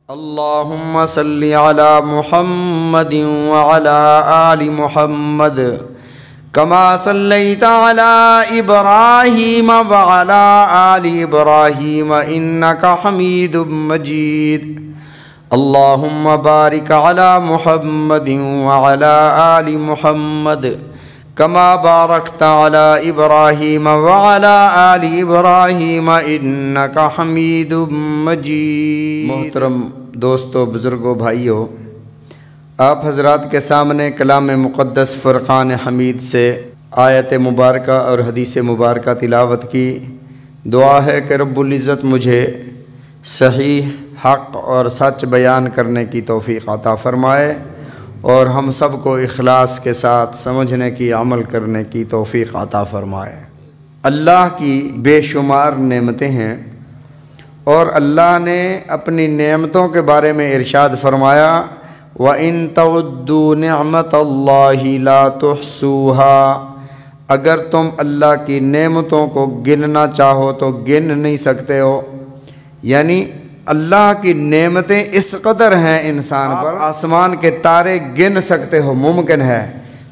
अल्लाहुम्मा सल्ली अला मुहम्मदिन व अला आलि मुहम्मद कमा सल्लैता अला इब्राहीम व अला आलि इब्राहीम इन्नका हमीदुम मजीद। अल्लाहुम्मा बारिक अला मुहम्मदिन व अला आलि मुहम्मद कमा बारकता अला इब्राहीम व अला आलि इब्राहीम इन्नका हमीदुम मजीद। मोहतरम दोस्तों, बुज़ुर्गों, भाइयों, आप हज़रात के सामने कलाम मुक़द्दस फ़ुरक़ान हमीद से आयत मुबारक और हदीस मुबारक तिलावत की। दुआ है कि रब्बुल इज़्ज़त मुझे सही, हक़ और सच बयान करने की तौफ़ीक़ अता फ़रमाए और हम सब को इखलास के साथ समझने की, अमल करने की तौफ़ीक़ अता फ़रमाए। अल्लाह की बेशुमार नेमतें हैं और अल्लाह ने अपनी नेमतों के बारे में इरशाद फरमाया, व इन तउद्दू निअमतल्लाहि ला तुहसूहा। अगर तुम अल्लाह की नेमतों को गिनना चाहो तो गिन नहीं सकते हो। यानी अल्लाह की नेमतें इस कदर हैं इंसान पर, आसमान के तारे गिन सकते हो, मुमकिन है।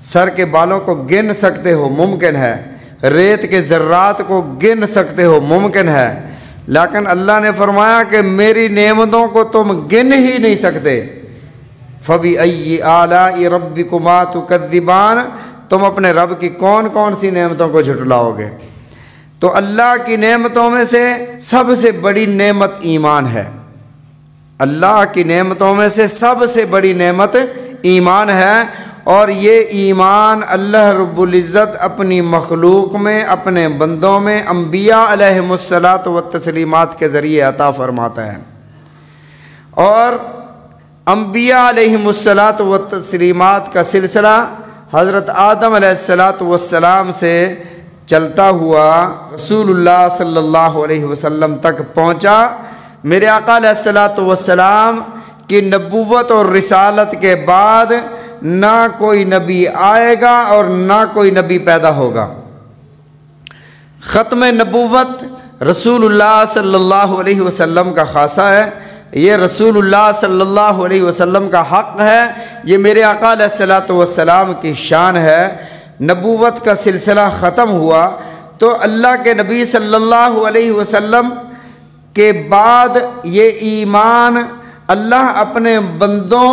सर के बालों को गिन सकते हो, मुमकिन है। रेत के ज़र्रात को गिन सकते हो, मुमकिन है। लेकिन अल्लाह ने फरमाया कि मेरी नेमतों को तुम गिन ही नहीं सकते। फ़बी अय्यि आलाइ रब्बिकुमा तुकज़्ज़िबान। तुम अपने रब की कौन कौन सी नेमतों को झुटलाओगे। तो अल्लाह की नेमतों में से सबसे बड़ी नेमत ईमान है। अल्लाह की नेमतों में से सबसे बड़ी नेमत ईमान है और ये ईमान अल्लाह रब्बुल इज़्ज़त अपनी मखलूक में, अपने बंदों में अंबिया अलैहिमुस्सलात व तस्लीमात के ज़रिए अता फ़रमाता है। और अंबिया अलैहिमुस्सलात व तस्लीमात का सिलसिला हज़रत आदम अलैहिस्सलातु वस्सलाम से चलता हुआ रसूलुल्लाह सल्लल्लाहु अलैहि वसल्लम तक पहुँचा। मेरे आका अलैहिस्सलातु वस्सलाम की नबुव्वत और रिसालत के बाद ना कोई नबी आएगा और ना कोई नबी पैदा होगा। ख़त्म नबुव्वत रसूलुल्लाह सल्लल्लाहु अलैहि वसल्लम का खासा है। ये रसूलुल्लाह सल्लल्लाहु अलैहि वसल्लम का हक़ है। ये मेरे आका अलैहिस्सलातु वस्सलाम की शान है। नबूवत का सिलसिला ख़त्म हुआ तो अल्लाह के नबी सल्लल्लाहु अलैहि वसल्लम के बाद ये ईमान अल्लाह अपने बंदों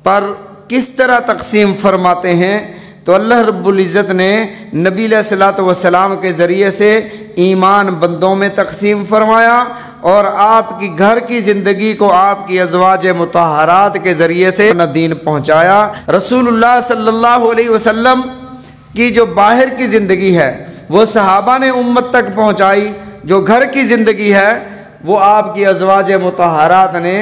पर किस तरह तकसीम फरमाते हैं। तो अल्लाह रब्बुल इज़्ज़त ने नबी अलैहिस्सलातु वस्सलाम के ज़रिए से ईमान बंदों में तकसीम फरमाया और आपकी घर की ज़िंदगी को आपकी अज़वाज मुतहरात के ज़रिए से अपना दीन पहुँचाया। रसूलुल्लाह सल्लल्लाहु अलैहि वसल्लम की जो बाहर की ज़िंदगी है वो सहाबा ने उम्मत तक पहुँचाई। जो घर की ज़िंदगी है वो आपकी अज़वाज मुतहरात ने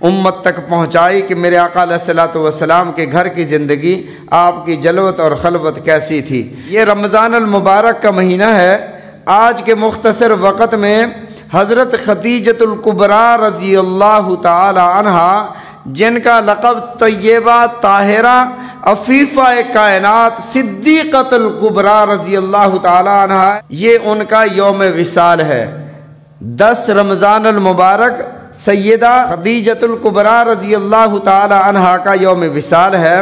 उम्मत तक पहुँचाई कि मेरे आका अलैहिस्सलातु वस्सलाम के घर की ज़िंदगी, आपकी जलवत और खलवत कैसी थी। ये रमज़ान अल मुबारक का महीना है। आज के मुख्तसर वक़्त में हज़रत खदीजतुल कुबरा रज़ी अल्लाह ताला अन्हा, जिनका लक़ब तय्यबा ताहिरा अफ़ीफ़ा कायनात सिद्दीक़तुल कुबरा रज़ी अल्लाह ताला अन्हा, ये उनका यौम विसाल है। 10 रमज़ान अल मुबारक सैयदा खदीजतुल कुबरा रज़ी अल्लाह ताला अन्हा का यौम विसाल है।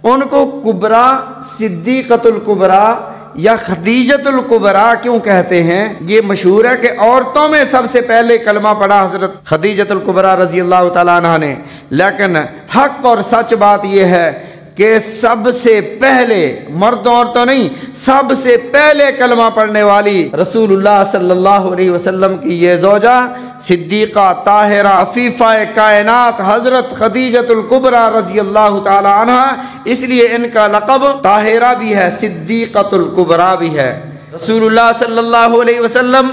उनको कुबरा, सिद्दीक़तुल कुबरा या खदीजतुल कुबरा क्यों कहते हैं? ये मशहूर है कि औरतों में सबसे पहले कलमा पढ़ा हज़रत खदीजतुल कुबरा रज़ी अल्लाह ताला अन्हा ने। लेकिन हक़ और सच बात यह है कि सबसे पहले, मर्द औरतों नहीं, सबसे पहले कलमा पढ़ने वाली रसूलुल्लाह सल्लल्लाहु अलैहि वसल्लम की ये ज़ौजा सिद्दीक़ा ताहिरा अफ़ीफ़ा कायनात हज़रत खदीजतुल कुबरा रज़ी अल्लाह ताला अन्हा, इसलिए इनका लक़ब ताहिरा भी है, सिद्दीक़तुल कुबरा भी है। रसूलुल्लाह सल्लल्लाहु अलैहि वसल्लम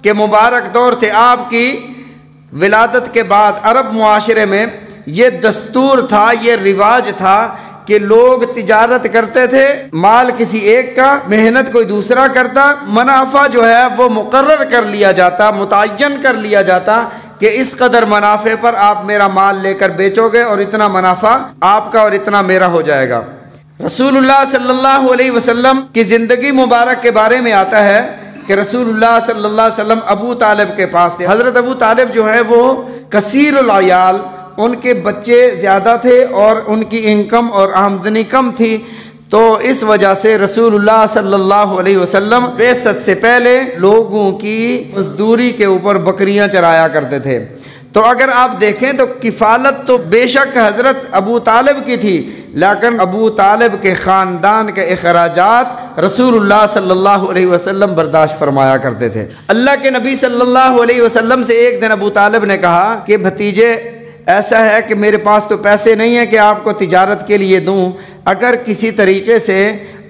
के मुबारक दौर से आपकी विलादत के बाद अरब मुआशरे में ये दस्तूर था, ये रिवाज था कि लोग तिजारत करते थे। माल किसी एक का, मेहनत कोई दूसरा करता, मुनाफा जो है वो मुकर्रर कर लिया जाता, मुतय्यन कर लिया जाता कि इस कदर मुनाफे पर आप मेरा माल लेकर बेचोगे और इतना मुनाफा आपका और इतना मेरा हो जाएगा। रसूलुल्लाह सल्लल्लाहु अलैहि वसल्लम की ज़िंदगी मुबारक के बारे में आता है कि रसूलुल्लाह सल्लल्लाहु अलैहि वसल्लम अबू तालिब के पास थे। हज़रत अबू तालिब जो है वो कसीरुल अयाल, उनके बच्चे ज़्यादा थे और उनकी इनकम और आमदनी कम थी। तो इस वजह से रसूलुल्लाह सल्लल्लाहु अलैहि वसल्लम बेसत से पहले लोगों की मजदूरी के ऊपर बकरियां चराया करते थे। तो अगर आप देखें तो किफ़ालत तो बेशक हज़रत अबू तालिब की थी, लेकिन अबू तालिब के ख़ानदान के अखराजात रसूलुल्लाह सल्लल्लाहु अलैहि वसल्लम बर्दाश्त फरमाया करते थे। अल्लाह के नबी सल्लल्लाहु अलैहि वसल्लम से एक दिन अबू तालिब ने कहा कि भतीजे, ऐसा है कि मेरे पास तो पैसे नहीं है कि आपको तिजारत के लिए दूँ, अगर किसी तरीके से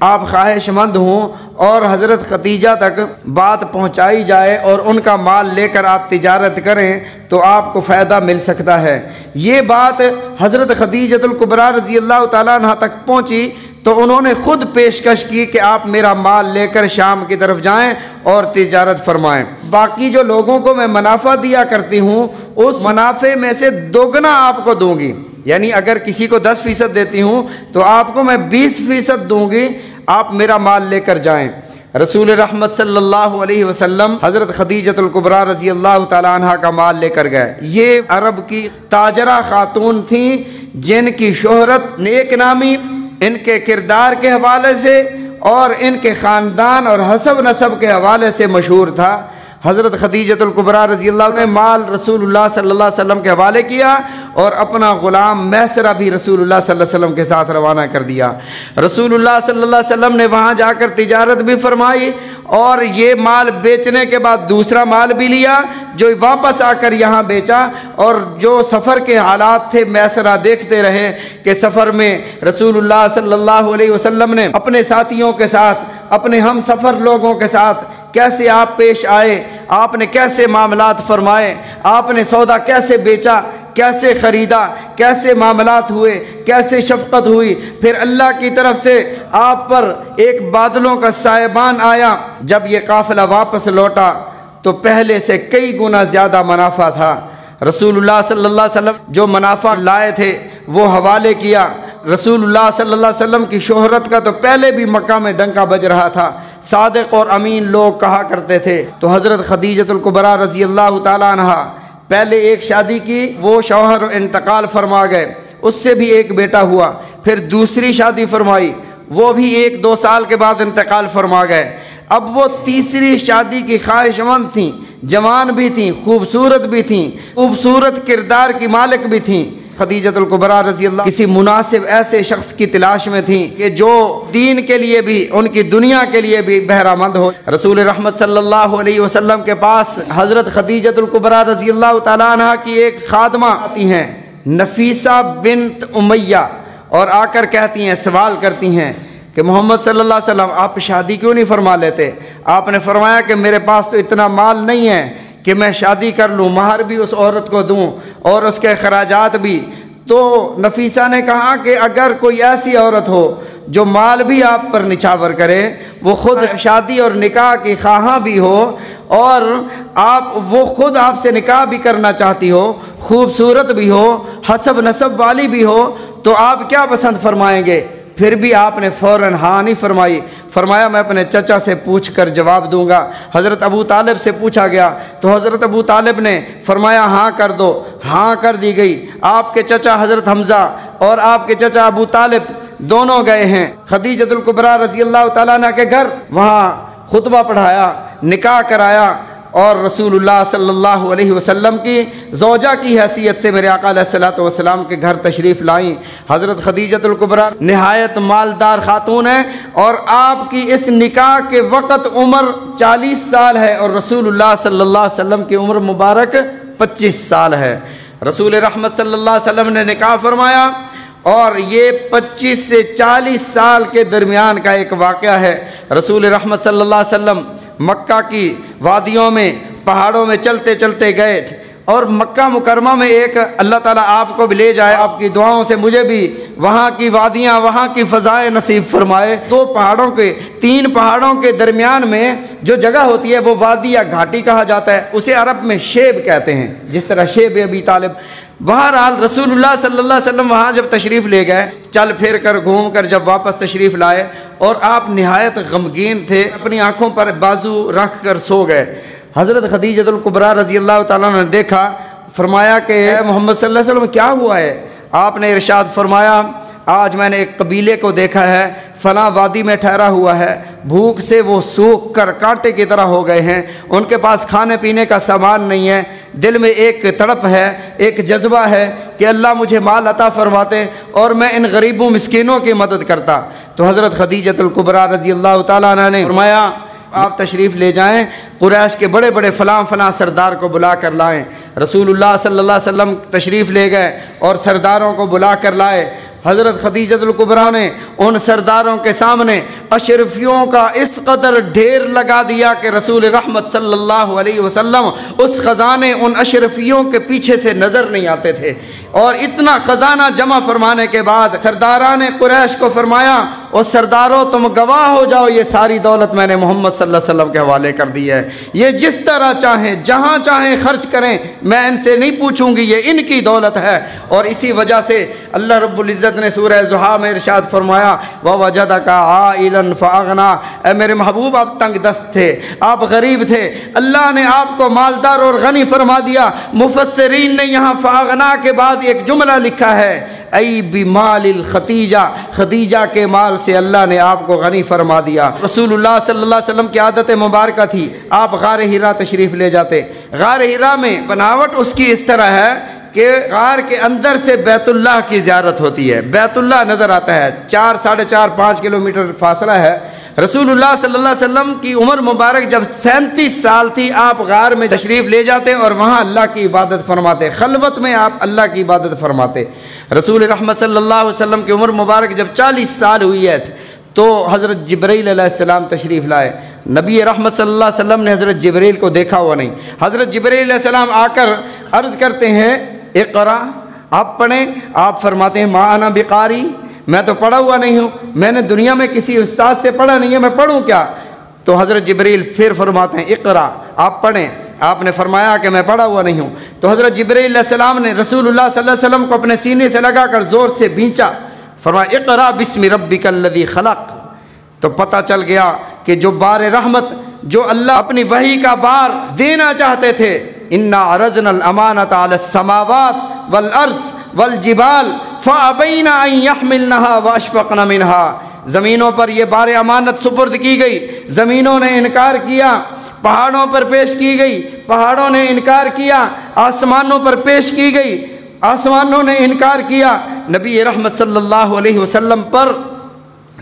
आप ख्वाहिशमंद हों और हज़रत खदीजा तक बात पहुंचाई जाए और उनका माल लेकर आप तिजारत करें तो आपको फ़ायदा मिल सकता है। ये बात हज़रत खदीजतुल कुबरा रज़ी अल्लाह ताला अन्हा तक पहुंची तो उन्होंने ख़ुद पेशकश की कि आप मेरा माल लेकर शाम की तरफ जाएं और तिजारत फरमाएं। बाकी जो लोगों को मैं मुनाफा दिया करती हूँ उस मुनाफे में से दोगुना आपको दूंगी, यानी अगर किसी को 10% देती हूँ तो आपको मैं 20% दूंगी, आप मेरा माल लेकर जाएं। रसूल रहमत सल्लल्लाहु अलैहि वसल्लम हज़रत खदीजतुल कुबरा रज़ी अल्लाह ताला अन्हा का माल लेकर गए। ये अरब की ताजरा खातून थी जिनकी शोहरत नेक नामी इनके किरदार के हवाले से और इनके ख़ानदान और हसब नसब के हवाले से मशहूर था। हज़रत खदीजतुल कुबरा रज़ी अल्लाह ने माल रसूलुल्लाह सल्लल्लाहु अलैहि वसल्लम के हवाले किया और अपना ग़ुलाम मैसरा भी रसूलुल्लाह सल्लल्लाहु अलैहि वसल्लम के साथ रवाना कर दिया। रसूलुल्लाह सल्लल्लाहु अलैहि वसल्लम ने वहाँ जाकर तिजारत भी फरमाई और ये माल बेचने के बाद दूसरा माल भी लिया जो वापस आकर यहाँ बेचा। और जो सफ़र के हालात थे मैसरा देखते रहे कि सफ़र में रसूलुल्लाह सल्लल्लाहु अलैहि वसल्लम ने अपने साथियों के साथ, अपने हम सफ़र लोगों के साथ कैसे आप पेश आए, आपने कैसे मामलात फरमाए, आपने सौदा कैसे बेचा, कैसे ख़रीदा, कैसे मामलात हुए, कैसे शफ़क़त हुई। फिर अल्लाह की तरफ से आप पर एक बादलों का सायबान आया। जब ये काफ़िला वापस लौटा तो पहले से कई गुना ज़्यादा मुनाफा था। रसूलुल्लाह सल्लल्लाहु अलैहि वसल्लम जो मुनाफा लाए थे वो हवाले किया। रसूलुल्लाह सल्लल्लाहु अलैहि वसल्लम की शोहरत का तो पहले भी मक्का में डंका बज रहा था, सादिक और अमीन लोग कहा करते थे। तो हज़रत खदीजतुल कुबरा रज़ी अल्लाह ताला अन्हा पहले एक शादी की, वो शौहर इंतकाल फरमा गए, उससे भी एक बेटा हुआ। फिर दूसरी शादी फरमाई, वो भी 1-2 साल के बाद इंतकाल फरमा गए। अब वो तीसरी शादी की ख्वाहिशमंद थी, जवान भी थी, खूबसूरत भी थी, खूबसूरत किरदार की मालिक भी थी। खदीजतुल कुबरा रज़ी अल्लाह किसी मुनासिब ऐसे शख्स की तलाश में थी कि जो दीन के लिए भी, उनकी दुनिया के लिए भी बहरामंद हो। रसूल रहमत सल्लल्लाहु अलैहि वसल्लम के पास हज़रत खदीजतुल कुबरा रज़ी अल्लाह ताला अन्हा की एक खादमा आती हैं, नफीसा बिन्त उमैया, और आकर कहती हैं, सवाल करती हैं कि मोहम्मद सल्लल्लाहु अलैहि वसल्लम आप शादी क्यों नहीं फरमा लेते? आपने फरमाया कि मेरे पास तो इतना माल नहीं है कि मैं शादी कर लूँ, महर भी उस औरत को दूँ और उसके अखराजात भी। तो नफीसा ने कहा कि अगर कोई ऐसी औरत हो जो माल भी आप पर निछावर करे, वो ख़ुद शादी और निकाह की ख्वाह भी हो और वो ख़ुद आपसे निकाह भी करना चाहती हो, खूबसूरत भी हो, हसब नसब वाली भी हो, तो आप क्या पसंद फरमाएंगे? फिर भी आपने फ़ौरन हाँ नहीं फरमाई। फरमाया मैं अपने चचा से पूछ कर जवाब दूंगा। हज़रत अबू तालिब से पूछा गया तो हज़रत अबू तालिब ने फरमाया हाँ कर दो। हाँ कर दी गई। आपके चचा हज़रत हमज़ा और आपके चचा अबू तालिब दोनों गए हैं खदीजतुल कुबरा रज़ी अल्लाह ताला अन्हा के घर, वहाँ खुतबा पढ़ाया, निकाह कराया और रसूलुल्लाह सल्लल्लाहु अलैहि वसल्लम की ज़ौजा की हैसियत से मेरे आका अलैहिस्सलातु वस्सलाम के घर तशरीफ़ लाई। हज़रत खदीजतुल कुबरा नहायत मालदार खातून है और आपकी इस निकाह के वक़्त उम्र 40 साल है और रसूलुल्लाह सल्लल्लाहु अलैहि वसल्लम की उम्र मुबारक 25 साल है। रसूल रहमत सल्लल्लाहु अलैहि वसल्लम ने निकाह फरमाया और ये 25 से 40 साल के दरमियान का एक वाक़या है। रसूल रहमत सल्लल्लाहु अलैहि वसल्लम मक्का की वादियों में, पहाड़ों में चलते चलते गए और मक्का मुकरमा में एक अल्लाह ताला आपको भी ले जाए, आपकी दुआओं से मुझे भी वहाँ की वादियाँ, वहाँ की फ़ज़ाएँ नसीब फरमाए। 2 पहाड़ों के, 3 पहाड़ों के दरमियान में जो जगह होती है वो वादी या घाटी कहा जाता है, उसे अरब में शेब कहते हैं, जिस तरह शेब अबी तालिब। बहरहाल रसूलुल्लाह सल्लल्लाहु अलैहि वसल्लम वहाँ जब तशरीफ़ ले गए, चल फिर कर घूम कर जब वापस तशरीफ़ लाए और आप नहायत गमगीन थे, अपनी आँखों पर बाजू रख कर सो गए। हज़रत खदीजतुल कुबरा रज़ी अल्लाह ताला ने देखा, फरमाया कि मोहम्मद सल्लल्लाहु अलैहि वसल्लम क्या हुआ है? आपने इरशाद फरमाया, आज मैंने एक कबीले को देखा है, फलां वादी में ठहरा हुआ है, भूख से वो सूख कर कांटे की तरह हो गए हैं, उनके पास खाने पीने का सामान नहीं है, दिल में एक तड़प है, एक जज्बा है कि अल्लाह मुझे माल अता फरमाते और मैं इन गरीबों मिस्कीनों की मदद करता। तो हज़रत खदीजतुल कुबरा रज़ी अल्लाह तआला अन्हा ने फरमाया, आप तशरीफ़ ले जाएं, कुरैश के बड़े बड़े फ़लाँ सरदार को बुला कर लाएँ। रसूलुल्लाह सल्लल्लाहु अलैहि वसल्लम तशरीफ़ ले गए और सरदारों को बुला कर लाए। हज़रत खदीजतुल कुबरा ने उन सरदारों के सामने अशरफियों का इस कदर ढेर लगा दिया कि रसूल रहमत सल्लल्लाहु अलैहि वसल्लम उस ख़जाने उन अशरफियों के पीछे से नज़र नहीं आते थे। और इतना ख़जाना जमा फरमाने के बाद सरदारा ने कुरैश को फरमाया, और सरदारों तुम गवाह हो जाओ, ये सारी दौलत मैंने मोहम्मद सल्लल्लाहु अलैहि वसल्लम के हवाले कर दी है, ये जिस तरह चाहें जहाँ चाहें खर्च करें, मैं इनसे नहीं पूछूंगी, ये इनकी दौलत है। और इसी वजह से अल्लाह रब्बुल इज़्ज़त ने सूरह ज़ुहा में इरशाद फरमाया, व वजदका आइलन फअगना, ऐ मेरे महबूब आप तंग दस्त थे, आप गरीब थे, अल्लाह ने आपको मालदार और गनी फरमा दिया। मुफस्सिरीन ने यहाँ फअगना के बाद एक जुमला लिखा है, ऐ बिमालिल खदीजा, खदीजा के माल से अल्लाह ने आपको गनी फरमा दिया। रसूलुल्लाह सल्लल्लाहु अलैहि वसल्लम की आदत मुबारक थी, आप गार हिरा तशरीफ़ ले जाते। गार हिरा में बनावट उसकी इस तरह है कि गार के अंदर से बैतुल्लाह की ज़ियारत होती है, बैतुल्लाह नज़र आता है, 4, 4.5, 5 किलोमीटर फासला है। रसूलुल्लाह सल्लल्लाहु अलैहि वसल्लम की उम्र मुबारक जब 37 साल थी, आप गार में तशरीफ़ ले जाते और वहाँ अल्लाह की इबादत फरमाते, खलवत में आप अल्लाह की इबादत फरमाते। रसूल रहमत सल्लल्लाहु अलैहि वसल्लम की उम्र मुबारक जब 40 साल हुई है तो हज़रत जिब्रील अलैहिस्सलाम तशरीफ़ लाए। नबी रहमत सल्लल्लाहु अलैहि वसल्लम ने हज़रत जिब्रील को देखा हुआ नहीं। हज़रत जिब्रील अलैहिस्सलाम आकर अर्ज़ करते हैं, इक़रा, आप पढ़ें। आप फरमाते हैं, मा अना बिकारी, मैं तो पढ़ा हुआ नहीं हूँ, मैंने दुनिया में किसी उस्ताद से पढ़ा नहीं है, मैं पढ़ूँ क्या? तो हज़रत जिब्रील फिर फरमाते हैं, इक़रा, आप पढ़ें। आपने फरमाया कि मैं पढ़ा हुआ नहीं हूँ। तो हज़रत जिब्रील अलैहिस्सलाम ने रसूलुल्लाह सल्लल्लाहु अलैहि वसल्लम को अपने सीने से लगाकर ज़ोर से भींचा, फरमाया, इक़रा बिस्मि रब्बिकल्लज़ी खलक़। तो पता चल गया कि जो बार रहमत, जो अल्लाह अपनी वही का बार देना चाहते थे, इन्ना अरज़नल अमानत अलस समावात वल अर्ज़ वल जिबाल फ़अबैना अन यहमिलनहा व अशफ़क़न मिनहा। ज़मीनों पर यह बार अमानत सुपुर्द की गई, ज़मीनों ने इनकार किया, पहाड़ों पर पेश की गई, पहाड़ों ने इनकार किया, आसमानों पर पेश की गई, आसमानों ने इनकार किया। नबी रहमत सल्लल्लाहु अलैहि वसल्लम पर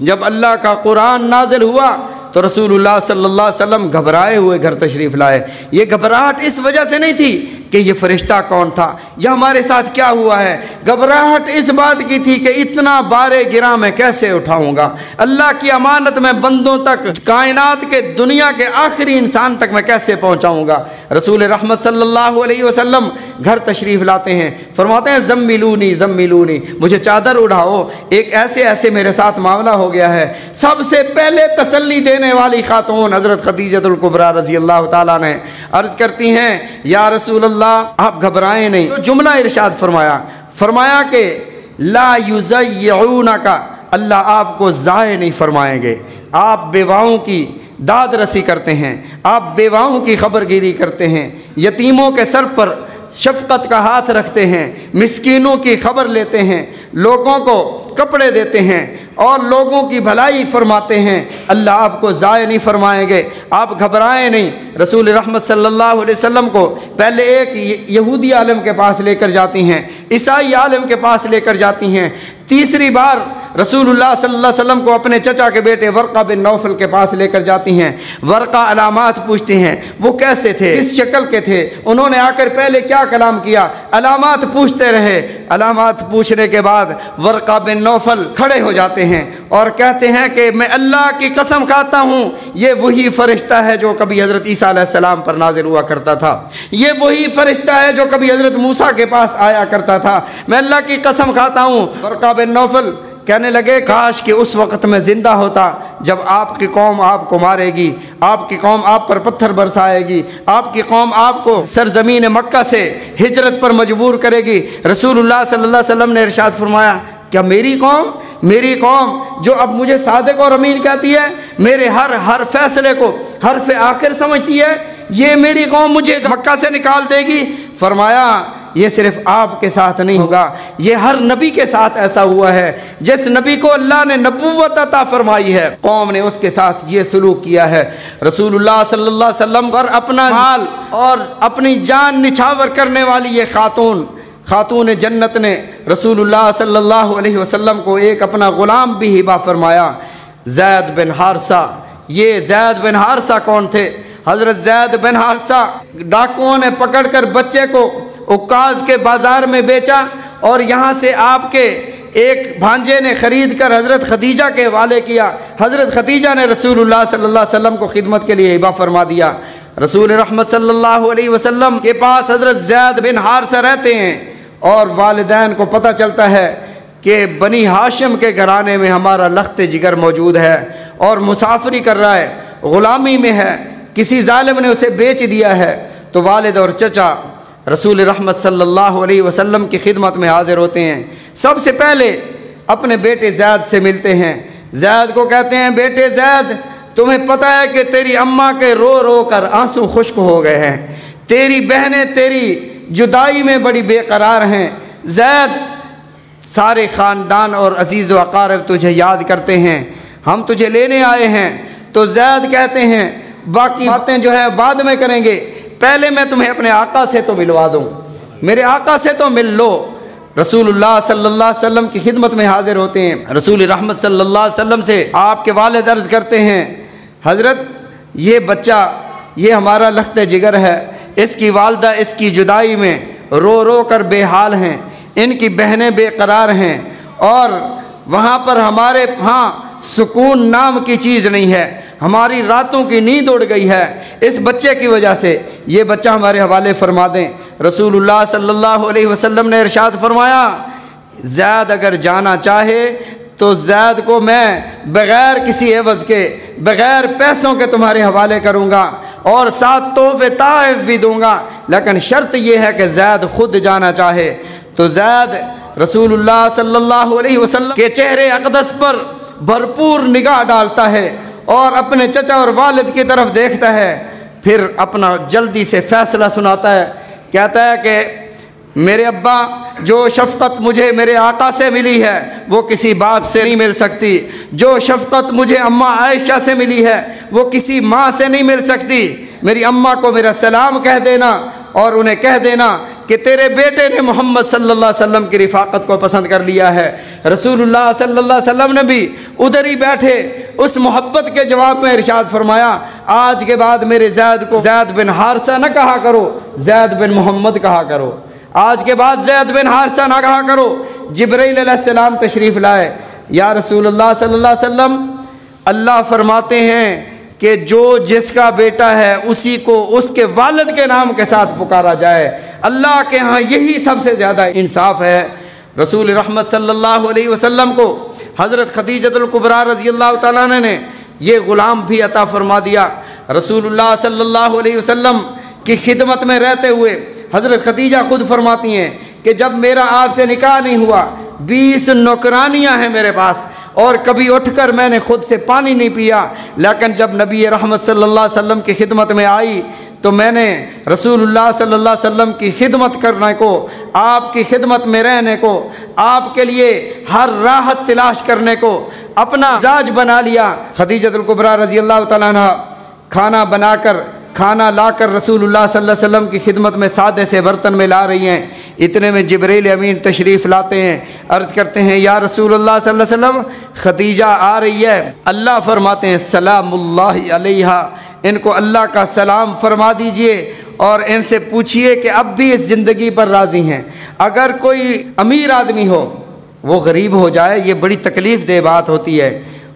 जब अल्लाह का कुरान नाज़िल हुआ तो रसूलुल्लाह सल्लल्लाहु अलैहि वसल्लम घबराए हुए घर तशरीफ़ लाए। ये घबराहट इस वजह से नहीं थी कि ये फ़रिश्ता कौन था या हमारे साथ क्या हुआ है, घबराहट इस बात की थी कि इतना बारे गिरा मैं कैसे उठाऊंगा, अल्लाह की अमानत में बंदों तक, कायनात के दुनिया के आखिरी इंसान तक मैं कैसे पहुंचाऊंगा। रसूल रहमत सल्लल्लाहु अलैहि वसल्लम घर तशरीफ़ लाते हैं, फरमाते हैं, ज़म्मिलूनी ज़म्मिलूनी, मुझे चादर उड़ाओ, एक ऐसे ऐसे मेरे साथ मामला हो गया है। सबसे पहले तसल्ली देने वाली खातून हज़रत खदीजतुल कुबरा रज़ी अल्लाह तआला ने अर्ज़ करती हैं, या रसूल अल्लाह, आप घबराएं नहीं। तो जुमला इरशाद फरमाया कि ला युज़य्यूनका, अल्लाह आपको ज़ाय नहीं फरमाएंगे। आप बेवाओं की दाद रसी करते हैं, आप बेवाओं की खबरगिरी करते हैं, यतीमों के सर पर शफ़क़त का हाथ रखते हैं, मिस्कीनों की खबर लेते हैं, लोगों को कपड़े देते हैं और लोगों की भलाई फरमाते हैं। अल्लाह आपको ज़ाय नहीं फरमाएंगे, आप घबराएं नहीं। रसूल रहमत सल्लल्लाहु अलैहि वसल्लम को पहले एक यहूदी आलिम के पास लेकर जाती हैं, ईसाई आलिम के पास लेकर जाती हैं। तीसरी बार रसूलुल्लाह सल्लल्लाहु अलैहि वसल्लम को अपने चचा के बेटे वर्क़ा बिन नौफल के पास लेकर जाती हैं। वर्क़ा अलामात पूछते हैं, वो कैसे थे, किस शक्ल के थे, उन्होंने आकर पहले क्या कलाम किया, अलामात पूछते रहे। अलामात पूछने के बाद वर्क़ा बिन नौफल खड़े हो जाते हैं और कहते हैं कि मैं अल्लाह की कसम खाता हूँ, ये वही फ़रिश्ता है जो कभी हज़रत ईसा अलैहिस्सलाम पर नाज़िल हुआ करता था, ये वही फ़रिश्ता है जो कभी हज़रत मूसा के पास आया करता था, मैं अल्लाह की कसम खाता हूँ। वर्क़ा बिन नौफल कहने लगे, काश कि उस वक़्त में ज़िंदा होता जब आपकी कौम आपको मारेगी, आपकी कौम आप पर पत्थर बरसाएगी, आपकी कौम आपको सरज़मीन मक्का से हिजरत पर मजबूर करेगी। रसूलुल्लाह सल्लल्लाहु अलैहि वसल्लम ने इरशाद फरमाया, क्या मेरी कौम जो अब मुझे सादिक और अमीन कहती है, मेरे हर फैसले को हर्फ आखिर समझती है, ये मेरी कौम मुझे मक्का से निकाल देगी? फरमाया ये सिर्फ आपके साथ नहीं होगा, ये हर नबी के साथ ऐसा हुआ है। जिस नबी को अल्लाह ने नबूवत अता फरमाई है, कौम ने उसके साथ ये सलूक किया है। रसूलुल्लाह सल्लल्लाहु अलैहि वसल्लम पर अपना माल और अपनी जान निछावर करने वाली ये खातून जन्नत ने रसूलुल्लाह सल्लल्लाहु अलैहि वसल्लम को एक अपना ग़ुलाम भी हिबा फरमाया, ज़ैद बिन हारिसा। ये ज़ैद बिन हारिसा कौन थे? हज़रत ज़ैद बिन हारिसा डाकुओं ने पकड़कर बच्चे को उक्काज़ के बाज़ार में बेचा और यहाँ से आपके एक भांजे ने ख़रीद कर हज़रत खदीजा के हवाले किया। हज़रत खदीजा ने रसूलुल्लाह सल्लल्लाहु अलैहि वसल्लम को खिदमत के लिए हिबा फरमा दिया। रसूल रहमत सल्लल्लाहु अलैहि वसल्लम के पास हज़रत ज़ैद बिन हारिसा रहते हैं और वालिदैन को पता चलता है कि बनी हाशिम के घराने में हमारा लख्त जिगर मौजूद है और मुसाफरी कर रहा है, ग़ुलामी में है, किसी जालिम ने उसे बेच दिया है। तो वालिद और चचा रसूल रहमत सल्लल्लाहु अलैहि वसल्लम की खिदमत में हाजिर होते हैं। सबसे पहले अपने बेटे ज़ैद से मिलते हैं। ज़ैद को कहते हैं, बेटे ज़ैद, तुम्हें पता है कि तेरी अम्मा के रो रो कर आंसू खुश्क हो गए हैं, तेरी बहनें तेरी जुदाई में बड़ी बेकरार हैं। ज़ैद, सारे ख़ानदान और अजीज़ व अक़ारिब तुझे याद करते हैं, हम तुझे लेने आए हैं। तो ज़ैद कहते हैं, बाकी बातें जो है बाद में करेंगे, पहले मैं तुम्हें अपने आका से तो मिलवा दूँ, मेरे आका से तो मिल लो। रसूलुल्लाह सल्लल्लाहु अलैहि वसल्लम की खिदमत में हाजिर होते हैं। रसूल रहमत सल्लल्लाहु अलैहि वसल्लम से आपके वालिद अर्ज़ करते हैं, हज़रत, ये बच्चा ये हमारा लख्त जिगर है, इसकी वालदा इसकी जुदाई में रो रो कर बेहाल हैं, इनकी बहनें बेकरार हैं और वहाँ पर हमारे यहाँ सुकून नाम की चीज़ नहीं है, हमारी रातों की नींद उड़ गई है। इस बच्चे की वजह से ये बच्चा हमारे हवाले फरमा दें। रसूलुल्लाह सल्लल्लाहु अलैहि वसल्लम ने इरशाद फरमाया, ज़ैद अगर जाना चाहे तो ज़ैद को मैं बग़ैर किसी एवज़ के, बग़ैर पैसों के तुम्हारे हवाले करूँगा और साथ तोहफ़े ताइफ भी दूँगा, लेकिन शर्त यह है कि ज़ैद खुद जाना चाहे। तो ज़ैद रसूलुल्लाह सल्लल्लाहु अलैहि वसल्लम के चेहरे अक़दस पर भरपूर निगाह डालता है और अपने चचा और वालिद की तरफ देखता है, फिर अपना जल्दी से फ़ैसला सुनाता है। कहता है कि मेरे अब्बा, जो शफ़क़त मुझे मेरे आका से मिली है वो किसी बाप से नहीं मिल सकती, जो शफ़क़त मुझे अम्मा आयशा से मिली है वो किसी माँ से नहीं मिल सकती। मेरी अम्मा को मेरा सलाम कह देना और उन्हें कह देना कि तेरे बेटे ने मोहम्मद सल्लल्लाहु अलैहि वसल्लम की रिफ़ाक़त को पसंद कर लिया है। रसूलुल्लाह सल्लल्लाहु अलैहि वसल्लम ने भी उधर ही बैठे उस मोहब्बत के जवाब में इरशाद फरमाया, आज के बाद मेरे ज़ैद को ज़ैद बिन हारिसा न कहा करो, ज़ैद बिन मोहम्मद कहा करो। आज के बाद ज़ैद बिन हारिसा ना कहा करो। जिब्रील अलैहिस्सलाम तशरीफ़ लाए, या रसूलुल्लाह सल्लल्लाहु अलैहि वसल्लम, अल्लाह फरमाते हैं कि जो जिसका बेटा है उसी को उसके वालिद के नाम के साथ पुकारा जाए, अल्लाह के यहाँ यही सबसे ज़्यादा इंसाफ है। रसूल रहमत सल्लल्लाहु अलैहि वसल्लम को हज़रत खदीजतुल कुबरा रज़ियल्लाहु तआला अन्हा ने ये ग़ुलाम भी अता फरमा दिया। रसूलुल्लाह सल्लल्लाहु अलैहि वसल्लम की खिदमत में रहते हुए हज़रत खदीजा खुद फरमाती हैं कि जब मेरा आपसे निकाह नहीं हुआ, 20 नौकरानियाँ हैं मेरे पास और कभी उठकर मैंने खुद से पानी नहीं पिया, लेकिन जब नबी रहमत सल्लल्लाहु अलैहि वसल्लम की खिदमत में आई तो मैंने रसूलुल्लाह सल्लल्लाहु अलैहि वसल्लम की खिदमत करने को, आपकी खिदमत में रहने को, आपके लिए हर राहत तलाश करने को अपना मिजाज बना लिया। खदीजतुल कुबरा रज़ियल्लाहु तआला अन्हा खाना लाकर रसूलुल्लाह सल्लल्लाहु अलैहि वसल्लम की खिदमत में सादे से बर्तन में ला रही हैं। इतने में जिब्रील अमीन तशरीफ़ लाते हैं, अर्ज़ करते हैं, या रसूलुल्लाह सल्लल्लाहु अलैहि वसल्लम, खदीजा आ रही है। अल्लाह फरमाते हैं, सलामुल्लाहि अलैहा, इनको अल्लाह का सलाम फरमा दीजिए और इनसे पूछिए कि अब भी इस ज़िंदगी पर राज़ी हैं। अगर कोई अमीर आदमी हो वो गरीब हो जाए, ये बड़ी तकलीफ़ दे बात होती है।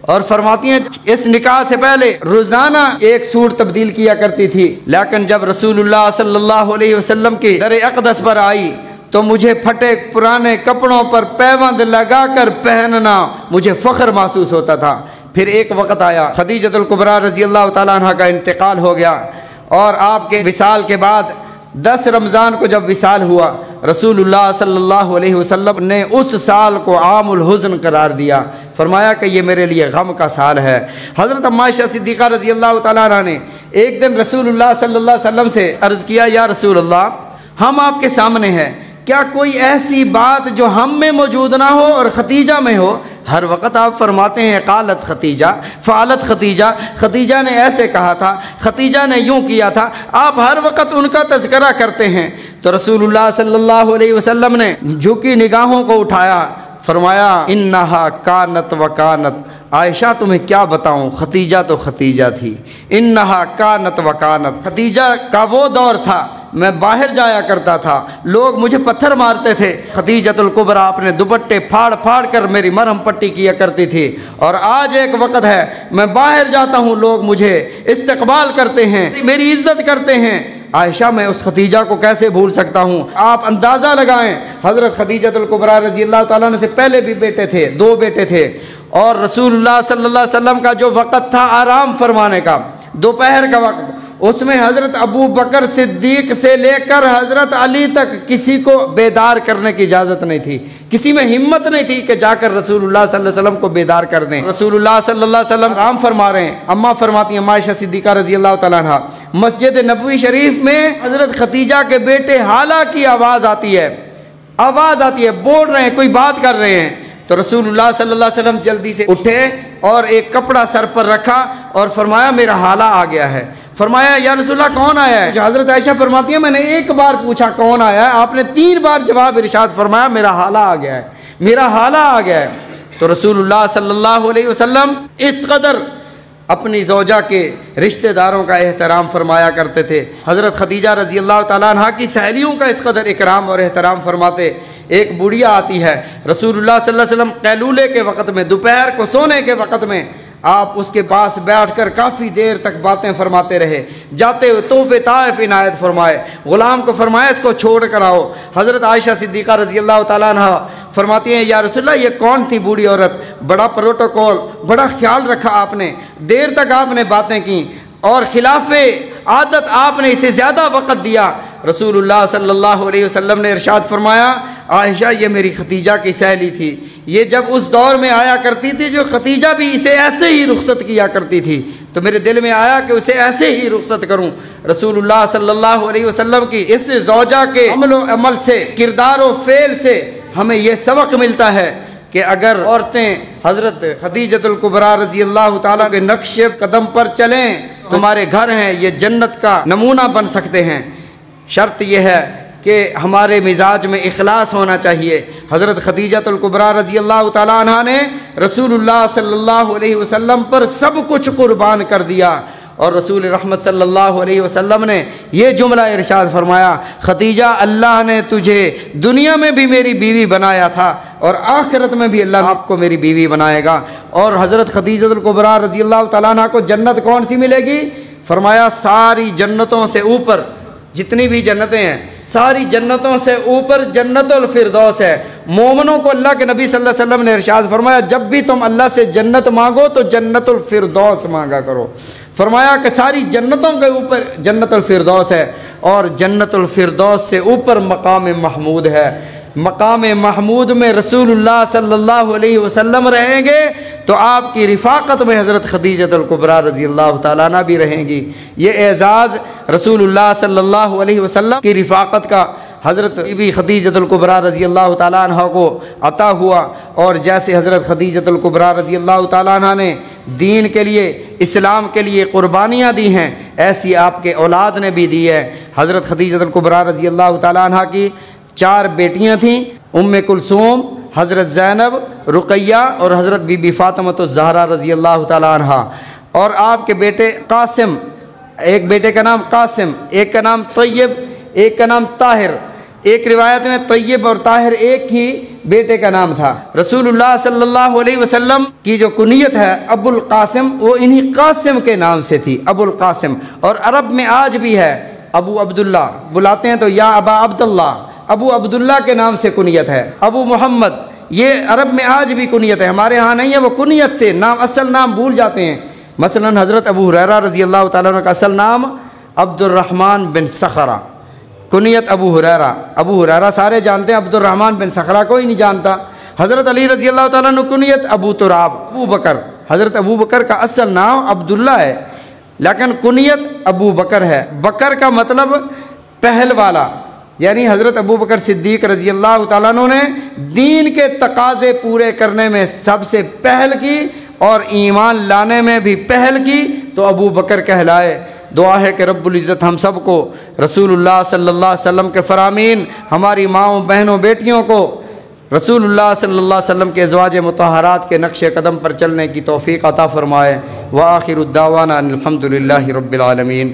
और फरमाती हैं, इस निकाह से पहले रोज़ाना एक सूट तब्दील किया करती थी, लेकिन जब रसूलुल्लाह सल्लल्लाहु अलैहि वसल्लम की दर अक़दस पर आई तो मुझे फटे पुराने कपड़ों पर पैबंद लगा कर पहनना मुझे फ़ख्र महसूस होता था। फिर एक वक़्त आया, खदीजतुल कुबरा रज़ियल्लाहु तआला अन्हा का इंतकाल हो गया और आपके विसाल के बाद 10 रमज़ान को जब विसाल हुआ, रसूलुल्लाह सल्लल्लाहु अलैहि वसल्लम ने उस साल को आमुल हुज़्न करार दिया। फरमाया कि ये मेरे लिए गम का साल है। हज़रत अम्मा आयशा सिद्दीक़ा रज़ियल्लाहु तआला अन्हा ने एक दिन रसूलुल्लाह सल्लल्लाहु अलैहि वसल्लम से अर्ज़ किया, या रसूलल्लाह, हम आपके सामने हैं क्या कोई ऐसी बात जो हम में मौजूद ना हो और खतीजा में हो? हर वक्त आप फरमाते हैं कालत खतीजा, फ़ालत खतीजा, खतीजा ने ऐसे कहा था, खतीजा ने यूँ किया था, आप हर वक्त उनका तज़किरा करते हैं। तो रसूलुल्लाह सल्लल्लाहु अलैहि वसल्लम ने झुकी निगाहों को उठाया, फरमाया इन्नहा कानत व कानत, आयशा तुम्हें क्या बताऊं, खतीजा तो खतीजा थी। इन्नहा कानत व कानत, खतीजा का वो दौर था मैं बाहर जाया करता था, लोग मुझे पत्थर मारते थे, खतीजतुल कुबरा अपने दुपट्टे फाड़ फाड़ कर मेरी मरहम पट्टी किया करती थी। और आज एक वक़्त है मैं बाहर जाता हूँ, लोग मुझे इस्तकबाल करते हैं, मेरी इज़्ज़त करते हैं। आयशा मैं उस खतीजा को कैसे भूल सकता हूँ? आप अंदाज़ा लगाएं, हज़रत खतीजतुल कुबरा रज़ी अल्लाह ताला अन्हा से पहले भी बेटे थे, 2 बेटे थे, और रसूलुल्लाह सल्लल्लाहु अलैहि वसल्लम का जो वक़्त था आराम फरमाने का, दोपहर का वक़्त, उसमें हज़रत अबू बकर सिद्दीक से लेकर हज़रत अली तक किसी को बेदार करने की इजाज़त नहीं थी, किसी में हिम्मत नहीं थी कि जाकर रसूलुल्लाह सल्लल्लाहु अलैहि वसल्लम को बेदार कर दें। रसूलुल्लाह सल्लल्लाहु अलैहि वसल्लम आराम फरमा रहे हैं, अम्मा फरमाती हैं आयशा सिद्दीक़ा रज़ी अल्लाह तआला अन्हा, मस्जिद नबवी शरीफ में हज़रत खतीजा के बेटे हाला की आवाज़ आती है, आवाज़ आती है, बोल रहे हैं, कोई बात कर रहे हैं। तो रसूलुल्लाह सल्लल्लाहु अलैहि वसल्लम जल्दी से उठे और एक कपड़ा सर पर रखा और फरमाया मेरा हाला आ गया है। फरमाया या रसूलल्लाह कौन आया है? जो हज़रत आयशा फरमाती है मैंने एक बार पूछा कौन आया है, आपने 3 बार जवाब इरशाद फरमाया मेरा हाला आ गया है, मेरा हाला आ गया है। तो रसूलुल्लाह सल्लल्लाहु अलैहि वसल्लम इस कदर अपनी ज़ौजा के रिश्तेदारों का एहतराम फरमाया करते थे। हज़रत खदीजा रज़ी अल्लाह तआला अन्हा की सहेलियों का इस कदर इकराम और एहतराम फरमाते। एक बुढ़िया आती है, रसूलुल्लाह सल्लल्लाहु अलैहि वसल्लम कैलूले के वक़्त में, दोपहर को सोने के वक़्त में आप उसके पास बैठकर काफ़ी देर तक बातें फरमाते रहे। जाते हुए तोहफ़े ताइफ इनायत फरमाए, ग़ुलाम को फरमाया इसको छोड़ कर आओ। हज़रत आयशा सिद्दीक़ा रज़ी अल्लाह तआला अन्हा फरमाती हैं या रसूलल्लाह ये कौन थी बूढ़ी औरत, बड़ा प्रोटोकॉल, बड़ा ख्याल रखा आपने, देर तक आपने बातें की और खिलाफ़े आदत आपने इसे ज़्यादा वक़्त दिया। रसूलुल्लाह सल्लल्लाहु अलैहि वसल्लम ने इरशाद फरमाया आयशा ये मेरी खतीजा की सहेली थी, ये जब उस दौर में आया करती थी जो खतीजा भी इसे ऐसे ही रुखसत किया करती थी, तो मेरे दिल में आया कि उसे ऐसे ही रुखसत करूं। रसूलुल्लाह सल्लल्लाहु अलैहि वसल्लम की इस ज़ौजा के अमल से, किरदार और फ़ेल से हमें यह सबक मिलता है कि अगर औरतें हज़रत खदीजतुल कुबरा रज़ी अल्लाह ताला के नक्शे कदम पर चलें, तुम्हारे घर हैं ये जन्नत का नमूना बन सकते हैं। शर्त यह है कि हमारे मिजाज में इखलास होना चाहिए। हज़रत खदीजतुल कुबरा रज़ी अल्लाह ताला अन्हा ने रसूलुल्लाह सल्लल्लाहु अलैहि वसल्लम पर सब कुछ कुर्बान कर दिया और रसूल रहमत सल्लल्लाहु अलैहि वसल्लम ने ये जुमला इरशाद फरमाया खदीजा अल्लाह ने तुझे दुनिया में भी मेरी बीवी बनाया था और आखिरत में भी अल्लाह आपको मेरी बीवी बनाएगा। और हज़रत खदीजतुल कुबरा रज़ी अल्लाह ताला अन्हा को जन्नत कौन सी मिलेगी? फरमाया सारी जन्नतों से ऊपर, जितनी भी जन्नतें हैं सारी जन्नतों से ऊपर जन्नतुल फिरदौस है। मोमिनों को अल्लाह के नबी सल्लल्लाहु अलैहि वसल्लम ने इरशाद फरमाया जब भी तुम अल्लाह से जन्नत मांगो तो जन्नतुल फिरदौस मांगा करो। फरमाया कि सारी जन्नतों के ऊपर जन्नतुल फिरदौस है और जन्नतुल फिरदौस से ऊपर मकाम महमूद है। मकाम महमूद में रसूलुल्लाह सल्लल्लाहु अलैहि वसल्लम रहेंगे तो आपकी रिफ़ाक़त में हज़रत खदीजतुल कुबरा रज़ी अल्लाह ताला अन्हा भी रहेंगी। ये एज़ाज़ रसूलुल्लाह सल्लल्लाहु अलैहि वसल्लम की रिफ़ाक़त का हज़रत बीबी खदीजतुल कुबरा रज़ी अल्लाह ताला अन्हा को अता हुआ। और जैसे हज़रत खदीजतुल कुबरा रज़ी अल्लाह ताला अन्हा ने दीन के लिए, इस्लाम के लिए क़ुरबानियाँ दी हैं, ऐसी आपके औलाद ने भी दी है। हज़रत खदीजतुल कुबरा रज़ी अल्लाह ताला अन्हा की 4 बेटियाँ थीं, उम्मे कुलसूम, हज़रत ज़ैनब, रुक़ैया और हज़रत बीबी फ़ातिमा ज़हरा रज़ी अल्लाह ताला अन्हा। और आपके बेटे कासिम, एक बेटे का नाम कासिम, एक का नाम तय्यब, एक का नाम ताहिर। एक रिवायत में तय्यब और ताहिर एक ही बेटे का नाम था। रसूलुल्लाह सल्लल्लाहु अलैहि वसल्लम की जो कुनियत है अबुल कासिम, वो इन्हीं कासिम के नाम से थी, अबुल कासिम। और अरब में आज भी है अबू अब्दुल्ला, बुलाते हैं तो या अबा अब्दुल्ला, अबू अब्दुल्ला के नाम से कुनियत है। अबू मोहम्मद, ये अरब में आज भी कुनियत है, हमारे यहाँ नहीं है। वो कुनियत से नाम, असल नाम भूल जाते हैं। मसलन हज़रत अबू हुरैरा रज़ी अल्लाह ताला अन्हु का असल नाम अब्दुर्रहमान बिन सखरा, कुनियत अबू हुरैरा। अबू हुरैरा सारे जानते हैं, अब्दुर्रहमान बिन सखरा कोई नहीं जानता। हज़रत अली रज़ी अल्लाह ताला अन्हु कुनियत अबू तुराब, अबू बकर। हज़रत अबू बकर का असल नाम अब्दुल्ला है लेकिन कुनियत अबू बकर है। बकर का मतलब पहल वाला, यानी हज़रत अबू बकर सिद्दीक़ रज़ी अल्लाह तआला अन्हु ने दीन के तकाज़े पूरे करने में सबसे पहल की और ईमान लाने में भी पहल की, तो अबू बकर कहलाए। दुआ है कि रब्बुल इज़्ज़त हम सब को रसूलुल्लाह सल्लल्लाहु अलैहि वसल्लम के फ़रामीन, हमारी माँओं बहनों बेटियों को रसूलुल्लाह सल्लल्लाहु अलैहि वसल्लम के अज़वाज मुतहहरात के नक्श कदम पर चलने की तौफ़ीक़ अता फ़रमाए। व आखिरु दावाना अनिल हम्दुलिल्लाहि रब्बिल आलमीन।